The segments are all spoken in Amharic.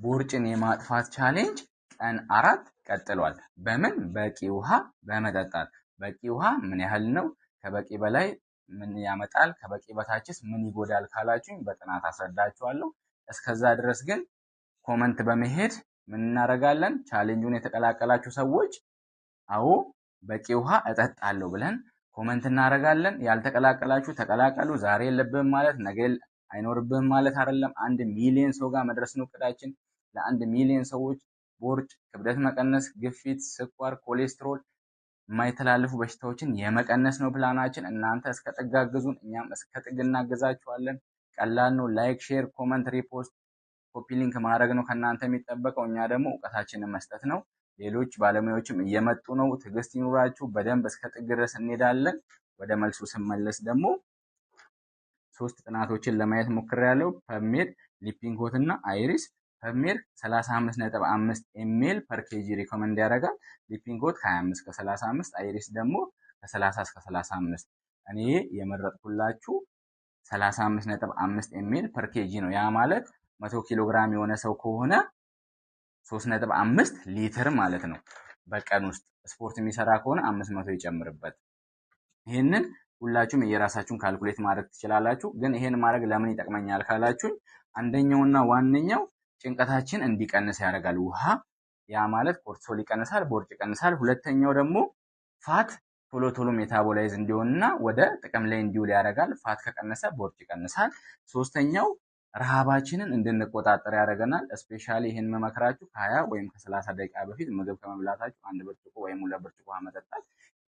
ቦርጭን የማጥፋት ቻሌንጅ ቀን 4 ቀጥሏል። በምን? በቂ ውሃ በመጠጣት። በቂ ውሃ ምን ያህል ነው? ከበቂ በላይ ምን ያመጣል? ከበቂ በታችስ ምን ይጎዳል ካላችሁኝ በጥናት አስረዳችኋለሁ። እስከዛ ድረስ ግን ኮመንት በመሄድ ምን እናደርጋለን? ቻሌንጁን የተቀላቀላችሁ ሰዎች አዎ በቂ ውሃ እጠጣለሁ ብለን ኮመንት እናደርጋለን። ያልተቀላቀላችሁ ተቀላቀሉ። ዛሬ የለብህም ማለት ነገ አይኖርብህም ማለት አይደለም። 1 ሚሊዮን ሰው ጋር መድረስ ነው እቅዳችን። ለ1 ሚሊዮን ሰዎች ቦርጭ፣ ክብደት መቀነስ፣ ግፊት፣ ስኳር፣ ኮሌስትሮል የማይተላለፉ በሽታዎችን የመቀነስ ነው ፕላናችን። እናንተ እስከ ጥግ አግዙን፣ እኛም እስከ ጥግ እናግዛችኋለን። ቀላል ነው። ላይክ፣ ሼር፣ ኮመንት፣ ሪፖስት፣ ኮፒ ሊንክ ማድረግ ነው ከእናንተ የሚጠበቀው። እኛ ደግሞ እውቀታችንን መስጠት ነው። ሌሎች ባለሙያዎችም እየመጡ ነው። ትዕግስት ይኑራችሁ። በደንብ እስከ ጥግ ድረስ እንሄዳለን። ወደ መልሱ ስመለስ ደግሞ 3 ጥናቶችን ለማየት ሞክሬያለሁ። ፐብሜድ፣ ሊፒንግ ኮት እና አይሪስ። ፐብሜድ 35.5 ኤምኤል ፐር ኬጂ ሪኮመንድ ያደርጋል። ሊፒንግ ኮት ከ25 እስከ 35፣ አይሪስ ደግሞ ከ30 እስከ 35። እኔ የመረጥኩላችሁ 35.5 ኤምኤል ፐር ኬጂ ነው። ያ ማለት 100 ኪሎ ግራም የሆነ ሰው ከሆነ 3.5 ሊትር ማለት ነው። በቀን ውስጥ ስፖርት የሚሰራ ከሆነ 500 ይጨምርበት። ይሄንን ሁላችሁም የራሳችሁን ካልኩሌት ማድረግ ትችላላችሁ። ግን ይሄን ማድረግ ለምን ይጠቅመኛል ካላችሁኝ አንደኛውና ዋነኛው ጭንቀታችን እንዲቀንስ ያደርጋል ውሃ። ያ ማለት ኮርቲሶል ይቀንሳል፣ ቦርጭ ይቀንሳል። ሁለተኛው ደግሞ ፋት ቶሎ ቶሎ ሜታቦላይዝ እንዲሆንና ወደ ጥቅም ላይ እንዲውል ያደርጋል። ፋት ከቀነሰ ቦርጭ ይቀንሳል። ሶስተኛው ረሃባችንን እንድንቆጣጠር ያደርገናል። ስፔሻሊ ይሄን መመክራችሁ ከ20 ወይም ከ30 ደቂቃ በፊት ምግብ ከመብላታችሁ 1 ብርጭቆ ወይም 2 ብርጭቆ መጠጣት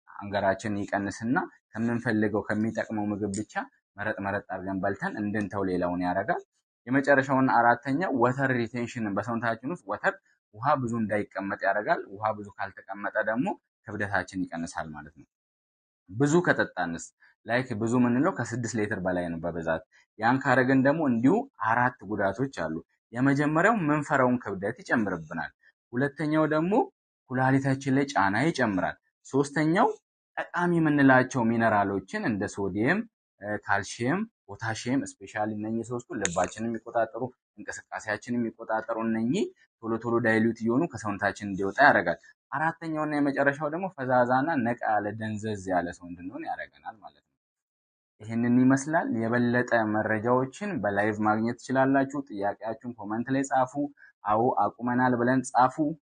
አንገራችንን ይቀንስና ከምንፈልገው ከሚጠቅመው ምግብ ብቻ መረጥ አድርገን በልተን እንድንተው ሌላውን ያደርጋል። የመጨረሻውና አራተኛው ወተር ሪቴንሽን፣ በሰውነታችን ውስጥ ወተር ውሃ ብዙ እንዳይቀመጥ ያደርጋል። ውሃ ብዙ ካልተቀመጠ ደግሞ ክብደታችን ይቀንሳል ማለት ነው። ብዙ ከጠጣንስ ላይክ ብዙ ምንለው ከ6 ሊትር በላይ ነው በብዛት። ያን ካረግን ደግሞ እንዲሁ 4 ጉዳቶች አሉ። የመጀመሪያው ምንፈራውን ክብደት ይጨምርብናል። ሁለተኛው ደግሞ ኩላሊታችን ላይ ጫና ይጨምራል። ሶስተኛው ጠቃሚ የምንላቸው ሚነራሎችን እንደ ሶዲየም፣ ካልሲየም፣ ፖታሺየም ስፔሻሊ እነኚህ ሶስቱ ልባችንን የሚቆጣጠሩ እንቅስቃሴያችንን የሚቆጣጠሩ እነኚህ ቶሎ ቶሎ ዳይሉት እየሆኑ ከሰውነታችን እንዲወጣ ያደርጋል። አራተኛውና የመጨረሻው ደግሞ ፈዛዛና ነቃ ያለ ደንዘዝ ያለ ሰው እንድንሆን ያደርገናል ማለት ነው። ይህንን ይመስላል። የበለጠ መረጃዎችን በላይቭ ማግኘት ትችላላችሁ። ጥያቄያችሁን ኮመንት ላይ ጻፉ። አዎ አቁመናል ብለን ጻፉ።